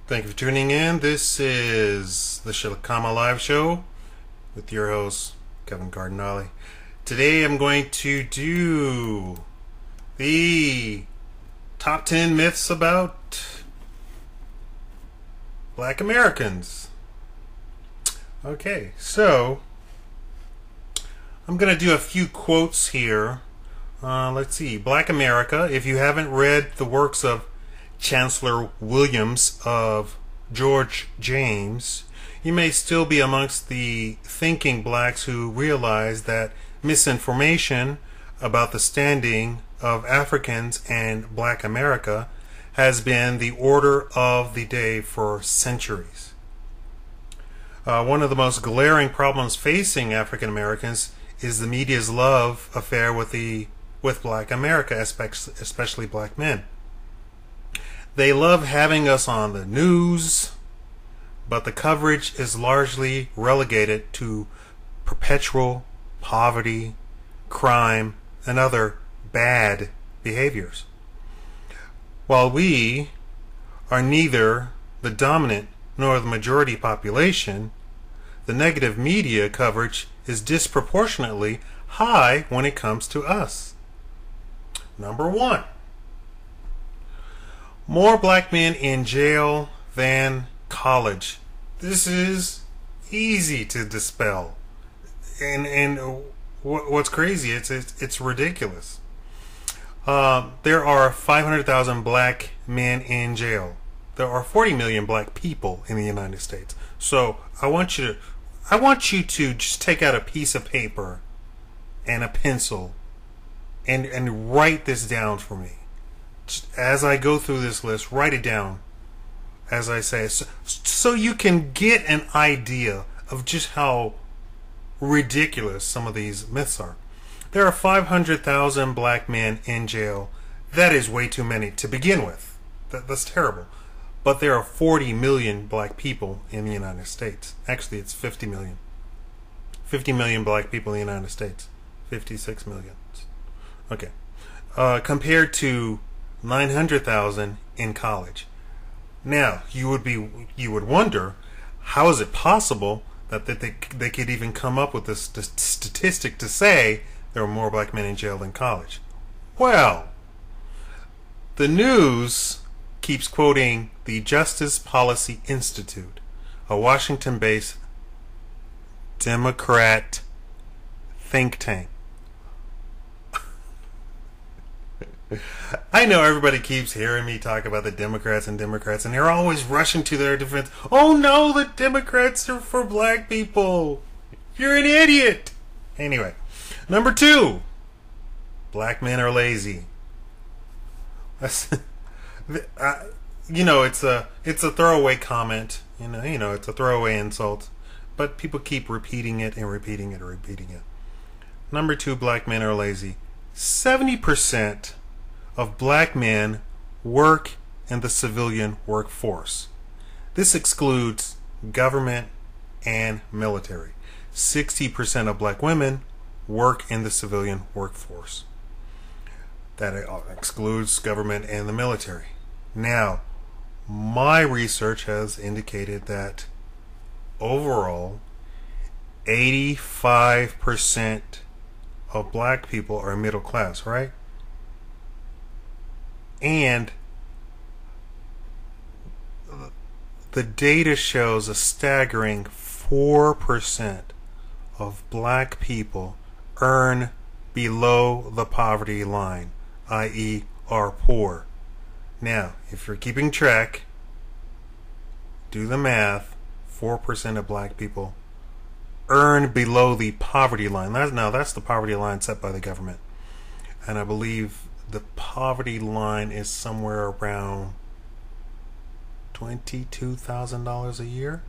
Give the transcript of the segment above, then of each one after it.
Thank you for tuning in. This is the Shakaama live show with your host, Kevin Cardinale. Today I'm going to do the top 10 myths about Black Americans. Okay, so I'm going to do a few quotes here. Let's see. Black America. If you haven't read the works of Chancellor Williams of George James, you may still be amongst the thinking blacks who realize that misinformation about the standing of Africans and Black America has been the order of the day for centuries. One of the most glaring problems facing African Americans is the media's love affair with Black America, especially black men. They love having us on the news, but the coverage is largely relegated to perpetual poverty, crime, and other bad behaviors. While we are neither the dominant nor the majority population, the negative media coverage is disproportionately high when it comes to us. Number one. More black men in jail than college. This is easy to dispel, and what's crazy? It's ridiculous. There are 500,000 black men in jail. There are 40 million black people in the United States. So I want you to just take out a piece of paper and a pencil and write this down for me. As I go through this list, write it down as I say, so you can get an idea of just how ridiculous some of these myths are. There are 500,000 black men in jail. That is way too many to begin with. That's terrible. But there are 40 million black people in the United States. Actually, it's 50 million. 50 million black people in the United States. 56 million. Okay. Compared to 900,000 in college. Now, you would wonder, how is it possible that they could even come up with this statistic to say there are more black men in jail than college? Well, the news keeps quoting the Justice Policy Institute, a Washington-based Democrat think tank. I know everybody keeps hearing me talk about the Democrats, and they're always rushing to their defense. Oh no, the Democrats are for black people. You're an idiot. Anyway, number two, black men are lazy. It's a throwaway comment. It's a throwaway insult, but people keep repeating it and repeating it and repeating it. Number two, black men are lazy. 70% of black men work in the civilian workforce. This excludes government and military. 60% of black women work in the civilian workforce. That excludes government and the military. Now, my research has indicated that overall 85% of black people are middle class, right? And the data shows a staggering 4% of black people earn below the poverty line, i.e. are poor. Now, if you're keeping track, do the math. 4% of black people earn below the poverty line. That's the poverty line set by the government. And I believe the poverty line is somewhere around $22,000 a year.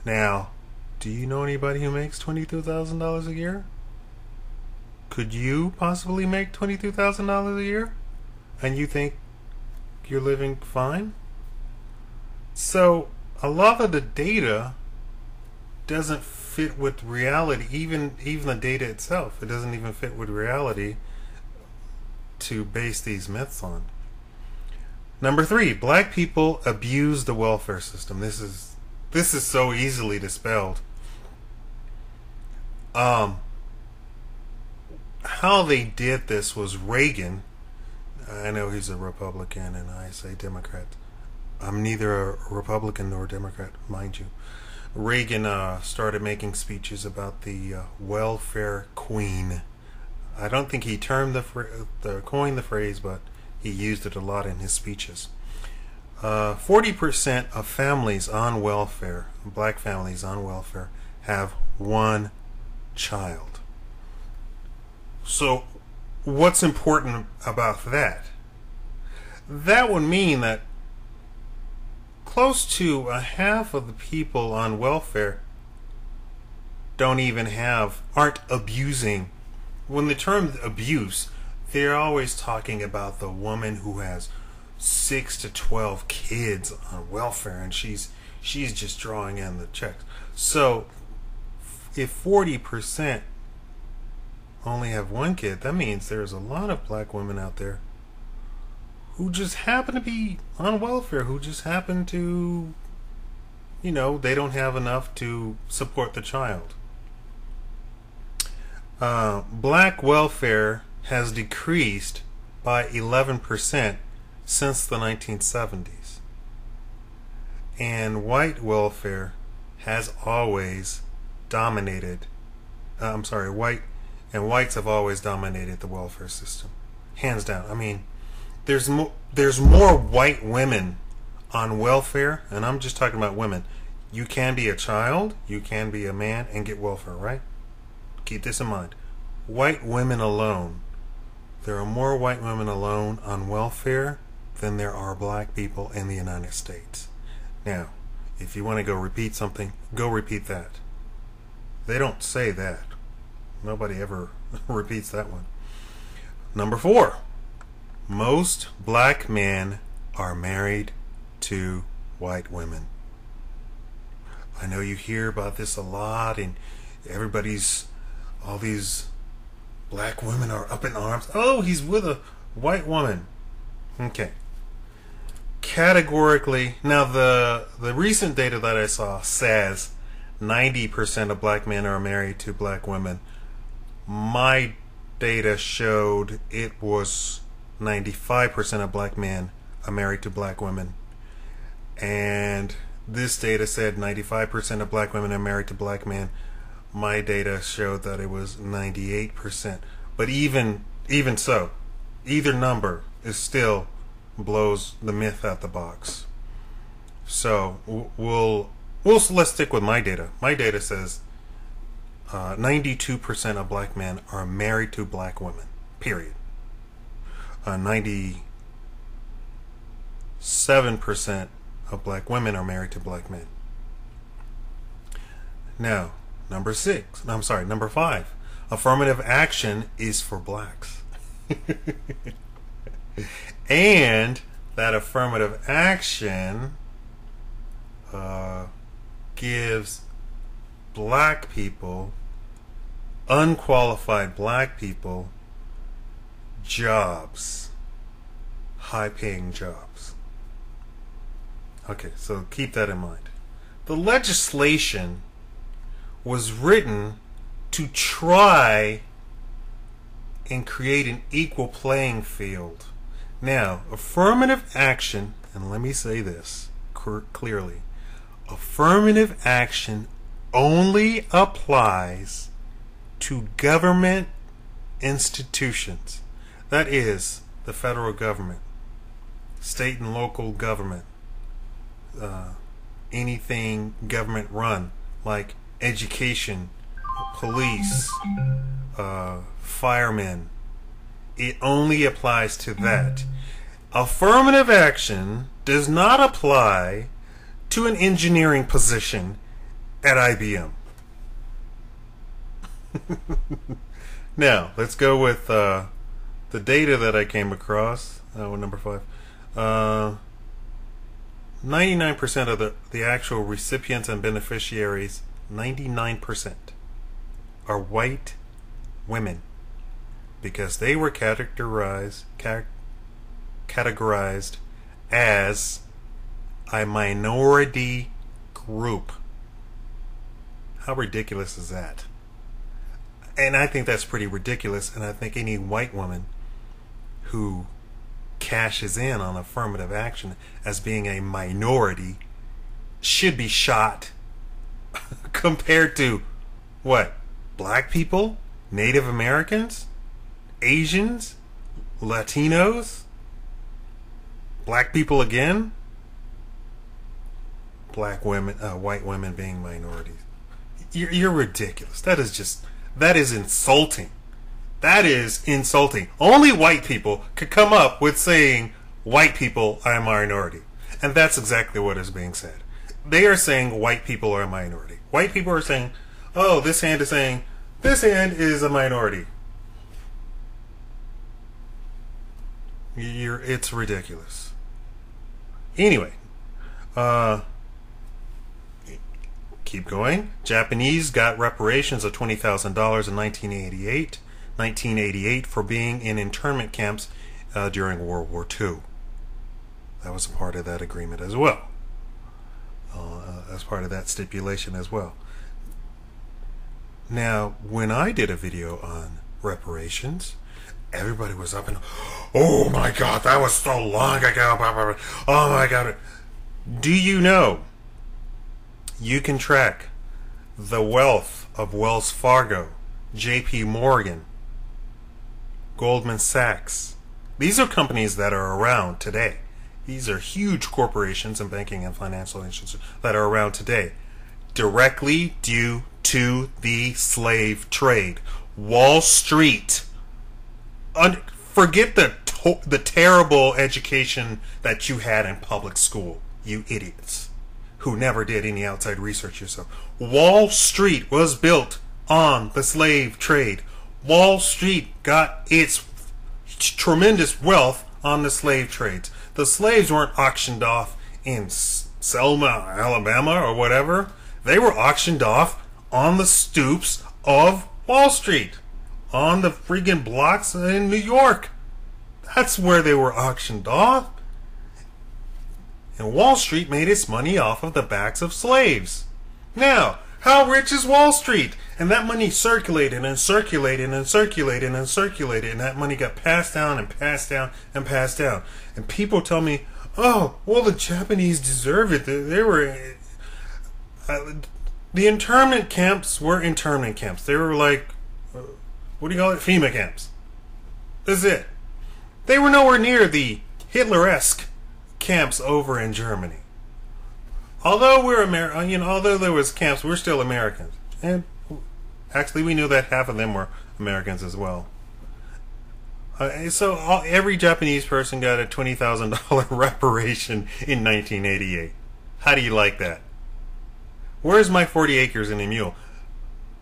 Now, do you know anybody who makes $22,000 a year? Could you possibly make $22,000 a year? And you think you're living fine? So, a lot of the data doesn't fit with reality. Even the data itself, it doesn't even fit with reality to base these myths on. Number 3, black people abuse the welfare system. This is so easily dispelled. How they did this was Reagan. I know he's a Republican and I say Democrat. I'm neither a Republican nor a Democrat, mind you. Reagan started making speeches about the welfare queen. I don't think he termed coined the phrase, but he used it a lot in his speeches. 40% of families on welfare, black families on welfare, have one child. So what's important about that? That would mean that close to a half of the people on welfare aren't abusing. When the term abuse, they're always talking about the woman who has 6 to 12 kids on welfare and she's just drawing in the checks. So if 40% only have one kid, that means there's a lot of black women out there who just happen to be on welfare, who just happen to, they don't have enough to support the child. Black welfare has decreased by 11% since the 1970s. And white welfare has always dominated, whites have always dominated the welfare system. Hands down. I mean, there's more white women on welfare, and I'm just talking about women. You can be a child, you can be a man, and get welfare, right? Keep this in mind. White women alone. There are more white women alone on welfare than there are black people in the United States. Now, if you want to go repeat something, go repeat that. They don't say that. Nobody ever repeats that one. Number 4. Most black men are married to white women. I know you hear about this a lot, and all these black women are up in arms. Oh, he's with a white woman. Okay. Categorically, now the recent data that I saw says 90% of black men are married to black women. My data showed it was 95% of black men are married to black women. And this data said 95% of black women are married to black men. My data showed that it was 98%. But even so, either number is still blows the myth out the box. So let's stick with my data. My data says 92% of black men are married to black women. Period. 97% of black women are married to black men. Now, number 5. Affirmative action is for blacks. And that affirmative action gives black people, unqualified black people, jobs, high-paying jobs. Okay, so keep that in mind. The legislation was written to try and create an equal playing field. Now, affirmative action, and let me say this clearly, affirmative action only applies to government institutions. That is, the federal government, state and local government, anything government run, like education, police, firemen. It only applies to that. Affirmative action does not apply to an engineering position at IBM. Now, let's go with the data that I came across. Number 5. 99% of the actual recipients and beneficiaries, 99%, are white women, because they were categorized as a minority group. How ridiculous is that? And I think that's pretty ridiculous, and I think any white woman who cashes in on affirmative action as being a minority should be shot compared to what? Black people? Native Americans? Asians? Latinos? Black people again? Black women, white women being minorities. You're ridiculous. That is insulting. That is insulting. Only white people could come up with saying white people are a minority. And that's exactly what is being said. They are saying white people are a minority. White people are saying, oh, this hand is saying this hand is a minority. It's ridiculous. Anyway, keep going. Japanese got reparations of $20,000 in 1988 for being in internment camps during World War II. That was a part of that agreement as well. As part of that stipulation as well. Now, when I did a video on reparations, everybody was up and, oh my God, that was so long ago. Oh my God. Do you know you can track the wealth of Wells Fargo, JP Morgan, Goldman Sachs? These are companies that are around today. These are huge corporations and banking and financial institutions that are around today, directly due to the slave trade. Wall Street. Forget the terrible education that you had in public school, you idiots who never did any outside research yourself. Wall Street was built on the slave trade. Wall Street got its tremendous wealth on the slave trades. The slaves weren't auctioned off in Selma, Alabama or whatever. They were auctioned off on the stoops of Wall Street, on the freaking blocks in New York. That's where they were auctioned off. And Wall Street made its money off of the backs of slaves. Now, how rich is Wall Street? And that money circulated and circulated and circulated and circulated, and that money got passed down and passed down and passed down. And people tell me, oh, well, the Japanese deserve it. They were... the internment camps were internment camps. They were like, what do you call it? FEMA camps. That's it. They were nowhere near the Hitler-esque camps over in Germany. Although although there was camps, we're still Americans. And actually, we knew that half of them were Americans as well. So every Japanese person got a $20,000 reparation in 1988. How do you like that? Where's my 40 acres and a mule?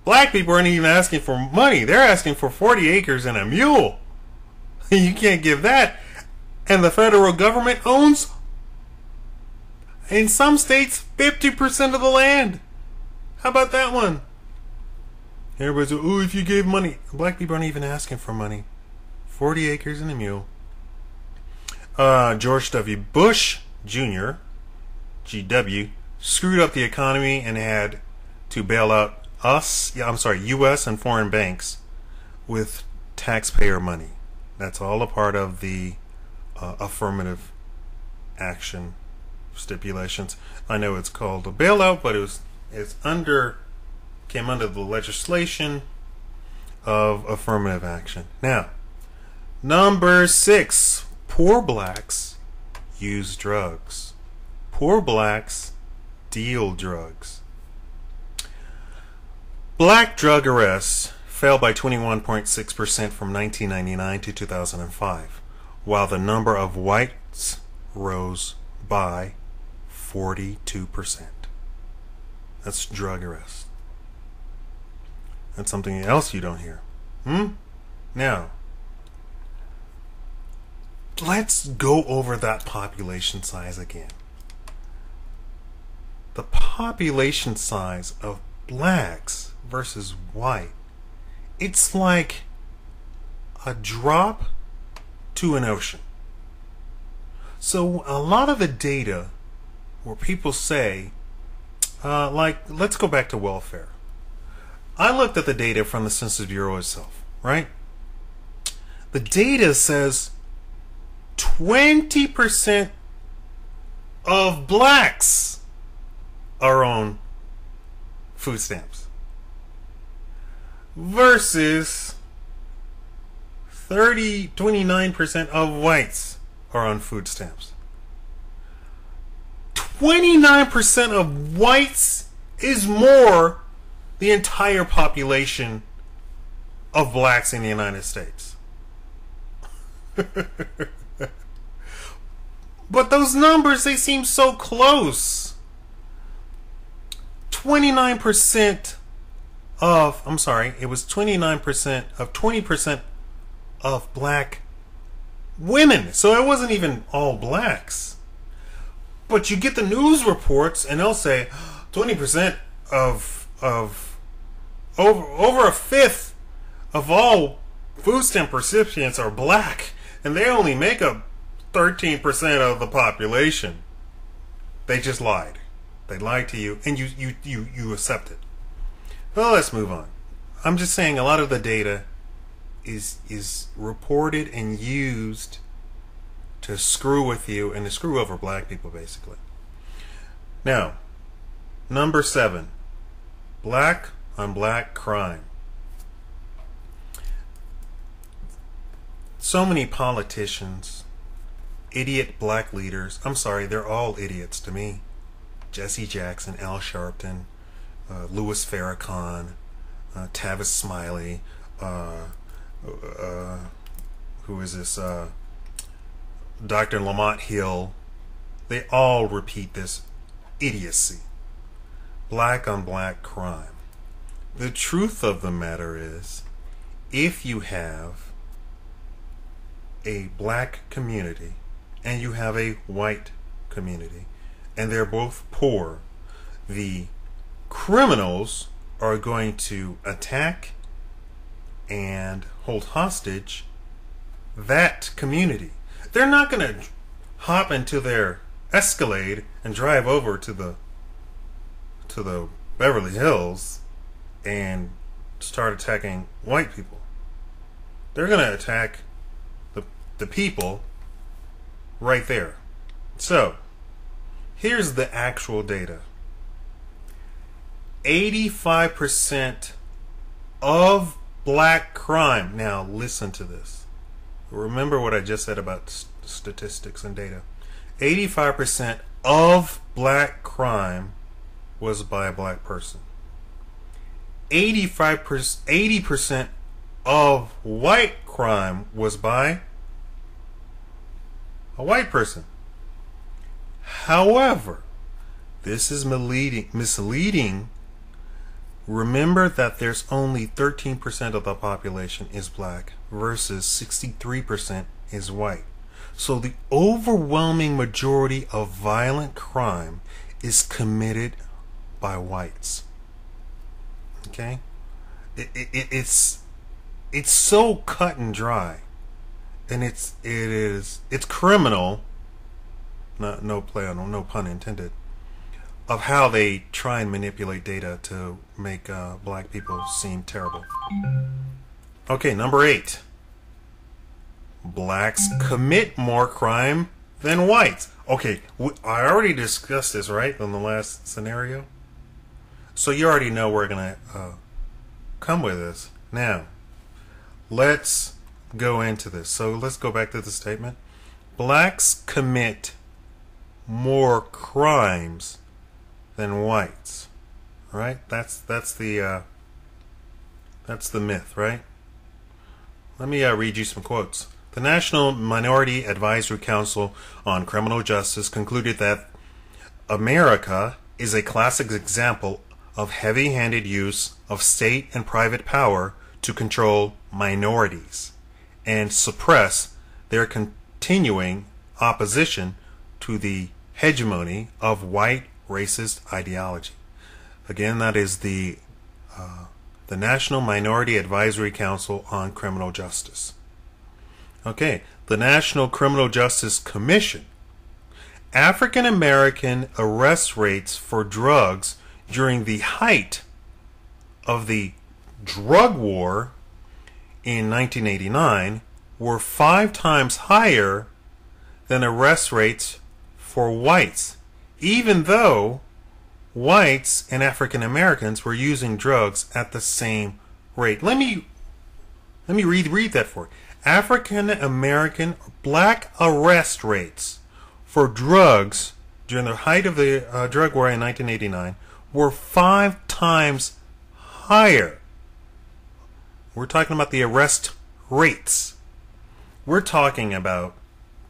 Black people aren't even asking for money. They're asking for 40 acres and a mule. You can't give that. And the federal government owns, in some states, 50% of the land. How about that one? Everybody's like, oh, if you gave money. Black people aren't even asking for money. 40 acres and a mule. George W. Bush Jr., GW, screwed up the economy and had to bail out U.S. and foreign banks with taxpayer money. That's all a part of the affirmative action stipulations. I know it's called a bailout, but came under the legislation of affirmative action. Now, number 6, poor blacks use drugs. Poor blacks deal drugs. Black drug arrests fell by 21.6% from 1999 to 2005, while the number of whites rose by 42%. That's drug arrests. That's something else you don't hear. Now, let's go over that population size again. The population size of blacks versus white, it's like a drop to an ocean. So a lot of the data where people say, let's go back to welfare. I looked at the data from the Census Bureau itself, right? The data says 20% of blacks are on food stamps versus 29% of whites are on food stamps. 29% of whites is more the entire population of blacks in the United States. But those numbers, they seem so close. 29% of, I'm sorry, it was 29% of 20% of black women. So it wasn't even all blacks. But you get the news reports and they'll say 20% of over a fifth of all food stamp recipients are black, and they only make up 13% of the population. They just lied. They lied to you, and you accept it. Well, let's move on. I'm just saying a lot of the data is reported and used to screw with you and to screw over black people, basically. Now, number 7, black on black crime. So many politicians, idiot black leaders. I'm sorry, they're all idiots to me. Jesse Jackson, Al Sharpton, Louis Farrakhan, Tavis Smiley, who is this? Dr. Lamont Hill. They all repeat this idiocy. Black on black crime. The truth of the matter is, if you have a black community and you have a white community and they're both poor, the criminals are going to attack and hold hostage that community. They're not going to hop into their Escalade and drive over to the Beverly Hills and start attacking white people. They're going to attack the people right there. So, here's the actual data. 85% of black crime. Now, listen to this. Remember what I just said about statistics and data. 85% of black crime was by a black person. 80% of white crime was by a white person. However, this is misleading. Remember that there's only 13% of the population is black versus 63% is white. So the overwhelming majority of violent crime is committed by whites. Okay? It's so cut and dry, and it's criminal. No pun intended. Of how they try and manipulate data to make black people seem terrible. Okay, number 8. Blacks commit more crime than whites. Okay, I already discussed this, right, in the last scenario? So you already know we're going to come with this. Now, let's go into this. So let's go back to the statement. Blacks commit more crimes than whites. Right? That's the myth, right? Let me read you some quotes. The National Minority Advisory Council on Criminal Justice concluded that America is a classic example of heavy-handed use of state and private power to control minorities and suppress their continuing opposition to the hegemony of white racist ideology. Again, that is the National Minority Advisory Council on Criminal Justice. Okay, the National Criminal Justice Commission African American arrest rates for drugs during the height of the drug war in 1989 were 5 times higher than arrest rates for whites, even though whites and African Americans were using drugs at the same rate. Let me read that for you. African American black arrest rates for drugs during the height of the drug war in 1989 were 5 times higher. We're talking about the arrest rates. We're talking about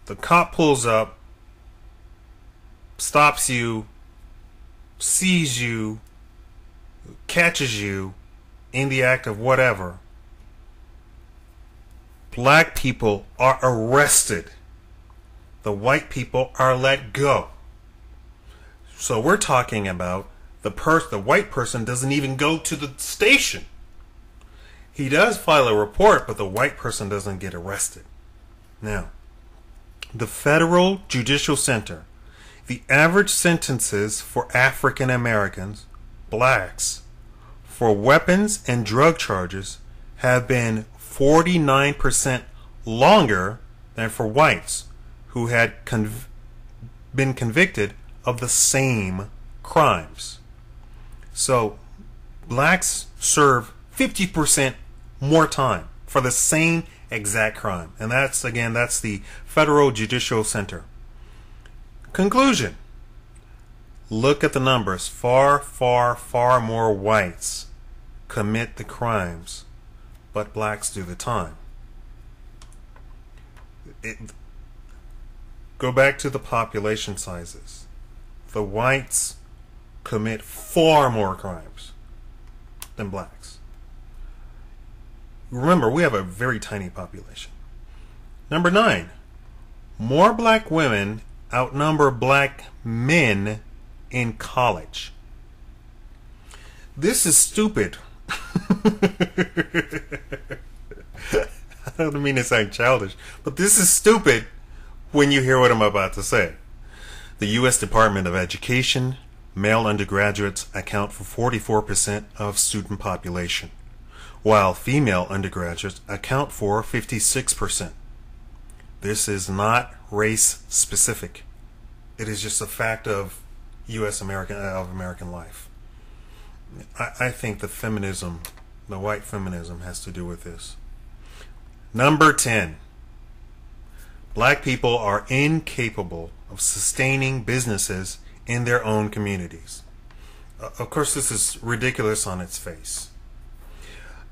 the cop pulls up, stops you, sees you, catches you in the act of whatever. Black people are arrested. The white people are let go. So we're talking about the white person doesn't even go to the station. He does file a report, but the white person doesn't get arrested. Now, the Federal Judicial Center, the average sentences for African Americans, blacks, for weapons and drug charges have been 49% longer than for whites who had been convicted of the same crimes. So blacks serve 50% more time for the same exact crime. And that's the Federal Judicial Center. Conclusion. Look at the numbers. Far, far, far more whites commit the crimes, but blacks do the time. Go back to the population sizes. The whites commit far more crimes than blacks. Remember, we have a very tiny population. Number 9, more black women outnumber black men in college. This is stupid. I don't mean to sound childish, but this is stupid when you hear what I'm about to say. The U.S. Department of Education, male undergraduates account for 44% of student population, while female undergraduates account for 56%. This is not race specific. It is just a fact of American life. I think the white feminism has to do with this. Number 10. Black people are incapable of sustaining businesses in their own communities. Of course, this is ridiculous on its face.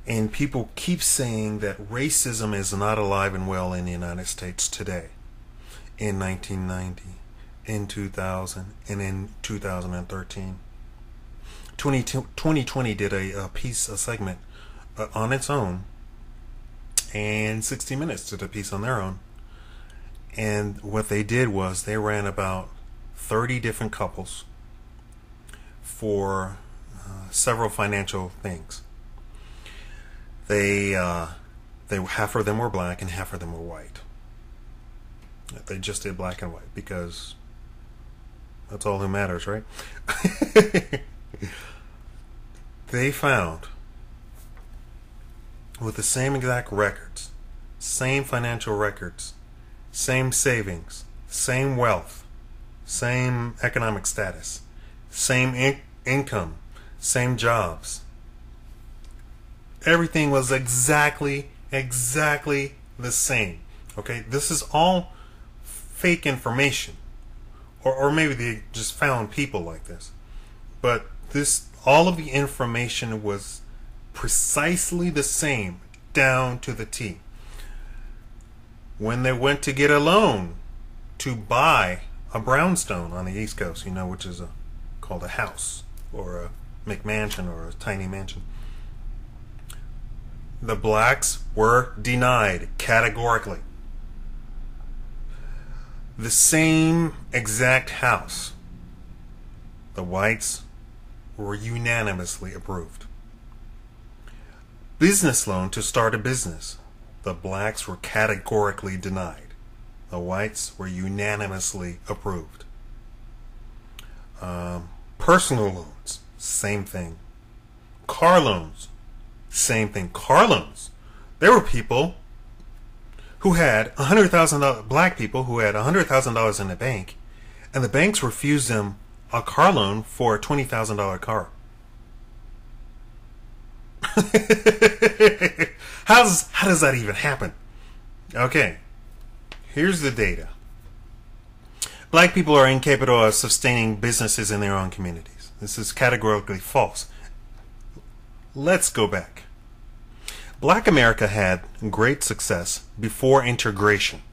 And people keep saying that racism is not alive and well in the United States today. In 1990, in 2000, and in 2013. 2020 did a segment on its own, and 60 Minutes did a piece on their own. And what they did was they ran about 30 different couples for several financial things. They half of them were black and half of them were white. They just did black and white because that's all that matters, right? They found with the same exact records, same financial records, same savings, same wealth, same economic status, same income, same jobs. Everything was exactly the same. Okay, this is all fake information, or maybe they just found people like this. But all of the information was precisely the same down to the T. When they went to get a loan to buy a brownstone on the East Coast, which is called a house or a McMansion or a tiny mansion, the blacks were denied categorically. The same exact house, the whites were unanimously approved. Business loan to start a business, the blacks were categorically denied. The whites were unanimously approved. Personal loans, same thing. Car loans, same thing. Car loans. There were people who had $100,000, black people who had $100,000 in the bank, and the banks refused them a car loan for a $20,000 car. How does that even happen? Okay, here's the data. Black people are incapable of sustaining businesses in their own communities. This is categorically false. Let's go back. Black America had great success before integration.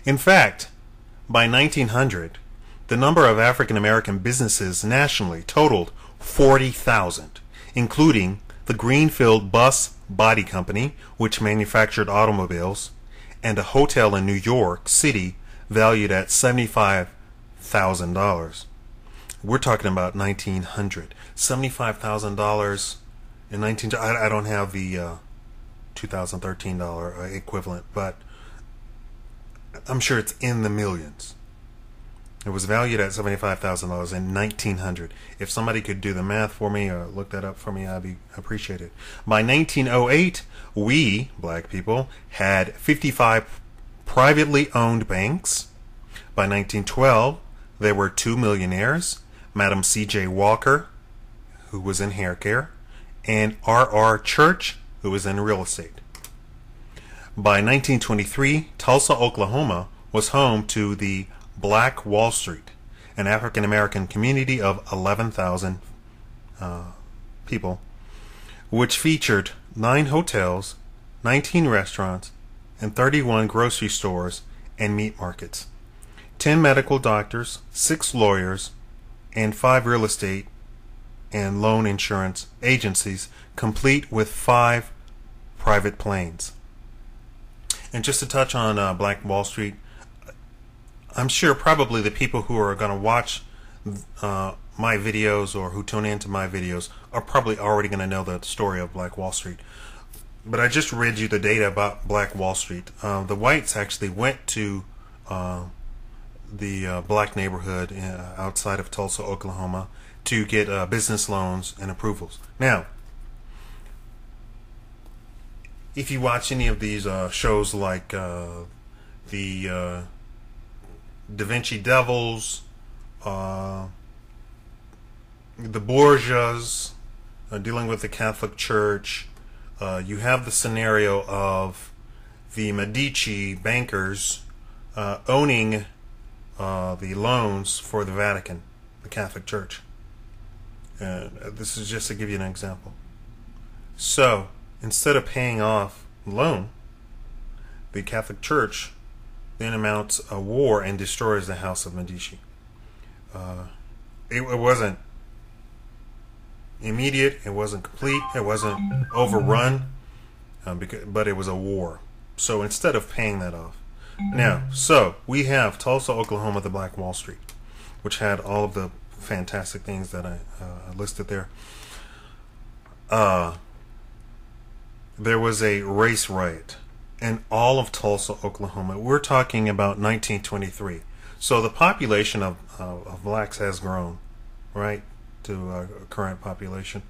In fact, by 1900, the number of African American businesses nationally totaled 40,000, including the Greenfield Bus Body Company, which manufactured automobiles, and a hotel in New York City valued at $75,000. We're talking about 1900. $75,000 in 19. I don't have the 2013 dollar equivalent, but I'm sure it's in the millions. It was valued at $75,000 in 1900. If somebody could do the math for me or look that up for me, I'd be appreciated. By 1908, we, black people, had 55 privately owned banks. By 1912, there were 2 millionaires, Madam C.J. Walker, who was in hair care, and R.R. Church, who was in real estate. By 1923, Tulsa, Oklahoma, was home to the Black Wall Street, an African American community of 11,000 people, which featured 9 hotels, 19 restaurants, and 31 grocery stores and meat markets, 10 medical doctors, 6 lawyers, and 5 real estate and loan insurance agencies, complete with 5 private planes. And just to touch on Black Wall Street, I'm sure probably the people who are going to watch my videos or who tune into my videos are probably already going to know the story of Black Wall Street. But I just read you the data about Black Wall Street. The whites actually went to the black neighborhood outside of Tulsa, Oklahoma, to get business loans and approvals. Now, if you watch any of these shows like the Da Vinci Devils, the Borgias, dealing with the Catholic Church, you have the scenario of the Medici bankers owning the loans for the Vatican, the Catholic Church. This is just to give you an example. So, instead of paying off the loan, the Catholic Church then mounts a war and destroys the House of Medici. It wasn't immediate, it wasn't complete, it wasn't overrun, but it was a war. So instead of paying that off. Now, so we have Tulsa, Oklahoma, the Black Wall Street, which had all of the fantastic things that I listed there. There was a race riot in all of Tulsa, Oklahoma. We're talking about 1923. So the population of blacks has grown, right, to current population.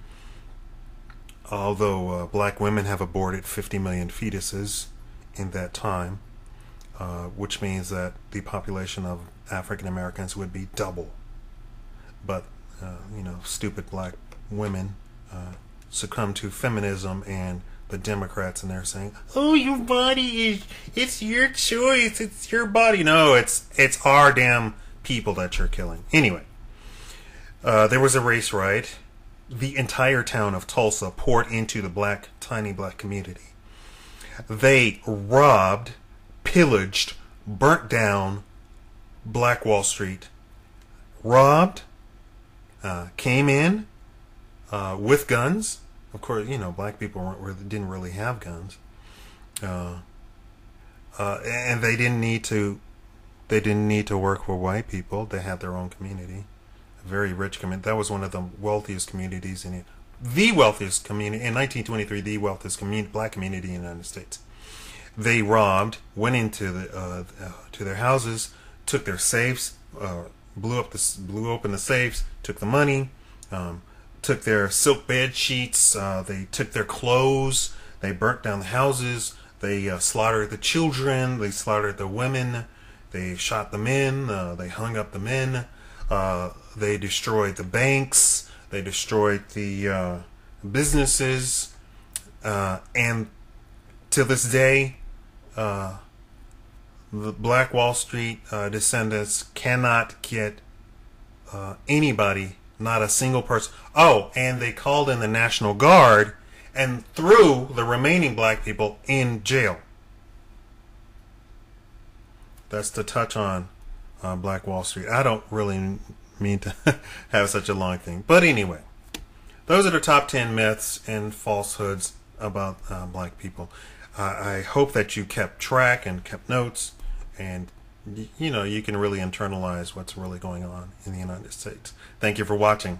Although black women have aborted 50 million fetuses in that time, which means that the population of African Americans would be double. But, stupid black women succumb to feminism and the Democrats, and they're saying, "Oh, your body it's your choice, it's your body." No, it's our damn people that you're killing. Anyway, there was a race riot. The entire town of Tulsa poured into the tiny black community. They robbed, pillaged, burnt down Black Wall Street. Robbed, came in with guns. Of course, black people didn't really have guns, and they didn't need to. They didn't need to work for white people. They had their own community, a very rich community. That was one of the wealthiest communities in it. The wealthiest community in 1923. The wealthiest black community in the United States. They robbed, went into to their houses, took their safes, blew open the safes, took the money, took their silk bed sheets, they took their clothes, they burnt down the houses, they slaughtered the children, they slaughtered the women, they shot the men, they hung up the men, they destroyed the banks, they destroyed the businesses, and to this day, the Black Wall Street descendants cannot get anybody, not a single person. Oh, and they called in the National Guard and threw the remaining black people in jail. That's the touch on Black Wall Street. I don't really mean to have such a long thing. But anyway, those are the top 10 myths and falsehoods about black people. I hope that you kept track and kept notes, and you know, you can really internalize what's really going on in the United States. Thank you for watching.